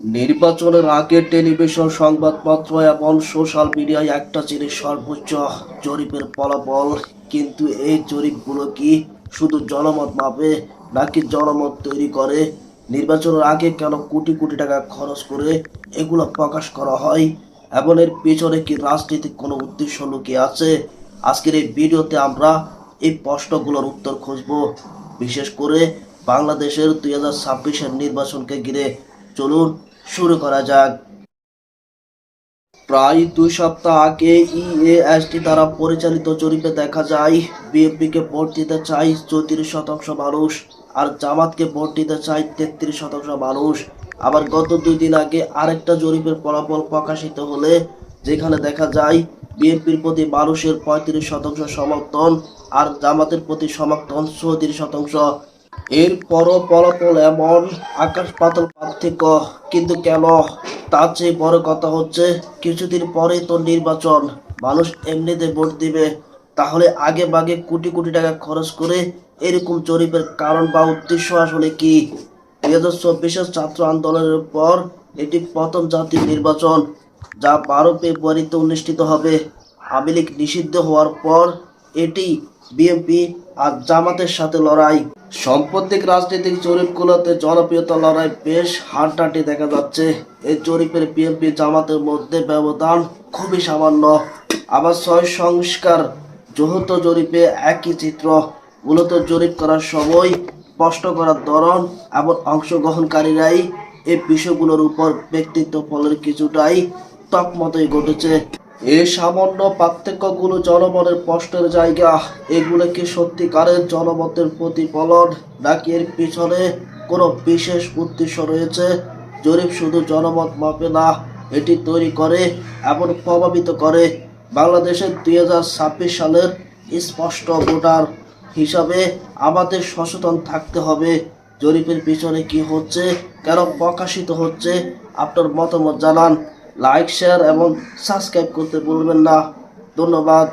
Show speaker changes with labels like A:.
A: নির্বাচনের আগে টেলিভিশন, সংবাদপত্র এবং সোশ্যাল মিডিয়ায় একটা জিনিস সর্বোচ্চ, জরিপের ফলাফল। কিন্তু এই জরিপগুলো কি শুধু জনমত মাপে নাকি জনমত তৈরি করে? নির্বাচনের আগে কেন কোটি কোটি টাকা খরচ করে এগুলো প্রকাশ করা হয় এবং এর পেছনে কি রাজনৈতিক কোনো উদ্দেশ্য লুকিয়ে আছে? আজকের এই ভিডিওতে আমরা এই প্রশ্নগুলোর উত্তর খুঁজব, বিশেষ করে বাংলাদেশের 2026-এর নির্বাচনকে ঘিরে। চলুন শুরু করা যাক। প্রায় 2 সপ্তাহ আগে ইএএসটি দ্বারা পরিচালিত জরিপে দেখা যায় বিএনপিকে ভোট দিতে চায় 34% মানুষ, আর জামাতকে ভোট দিতে চায় 33% মানুষ। আবার গত 2 দিন আগে আরেকটা জরিপের ফলাফল প্রকাশিত হলে যেখানে দেখা যায় বিএনপির প্রতি মানুষের 35% সমর্থন আর জামাতের প্রতি সমর্থন 34%। এরপরও ফলাফল এমন আকাশ পাতাল পার্থক্য। কিন্তু কেন? তার চেয়ে বড় কথা হচ্ছে কিছুদিন পরেই তো নির্বাচন, মানুষ এমনিতে ভোট দিবে। তাহলে আগে ভাগে কোটি কোটি টাকা খরচ করে এরকম জরিপের কারণ বা উদ্দেশ্য আসলে কি? 2024-এর ছাত্র আন্দোলনের পর এটি প্রথম জাতীয় নির্বাচন, যা 12 ফেব্রুয়ারিতে অনুষ্ঠিত হবে। আওয়ামী লীগ নিষিদ্ধ হওয়ার পর এটি বিএনপি আর জামাতের সাথে লড়াই। সাম্প্রতিক রাজনৈতিক জরিপগুলোতে জনপ্রিয়তা লড়াই বেশ হাড্ডাহাড্ডি দেখা যাচ্ছে। এই জরিপের বিএনপি জামাতের মধ্যে ব্যবধান খুবই সামান্য। আবার ছয় সংস্কার যৌথ জরিপে একই চিত্র। মূলত জরিপ করার সময়, স্পষ্ট করার ধরন এবং অংশগ্রহণকারীরাই এই বিষয়গুলোর উপর ব্যক্তিত্ব ফলের কিছুটাই তকমতই ঘটেছে। এই সামান্য পার্থক্যগুলো জনমনের প্রশ্নের জায়গা। এগুলো কি সত্যিকারের জনমতের প্রতিফলন নাকি এর পিছনে কোনো বিশেষ উদ্দেশ্য রয়েছে? জরিপ শুধু জনমত মাপে না, এটি তৈরি করে এবং প্রভাবিত করে। বাংলাদেশের 2026 সালের স্পষ্ট ভোটার হিসাবে আমাদের সচেতন থাকতে হবে। জরিপের পিছনে কি হচ্ছে, কেন প্রকাশিত হচ্ছে, আপনার মতামত জানান। লাইক, শেয়ার এবং সাবস্ক্রাইব করতে ভুলবেন না। ধন্যবাদ।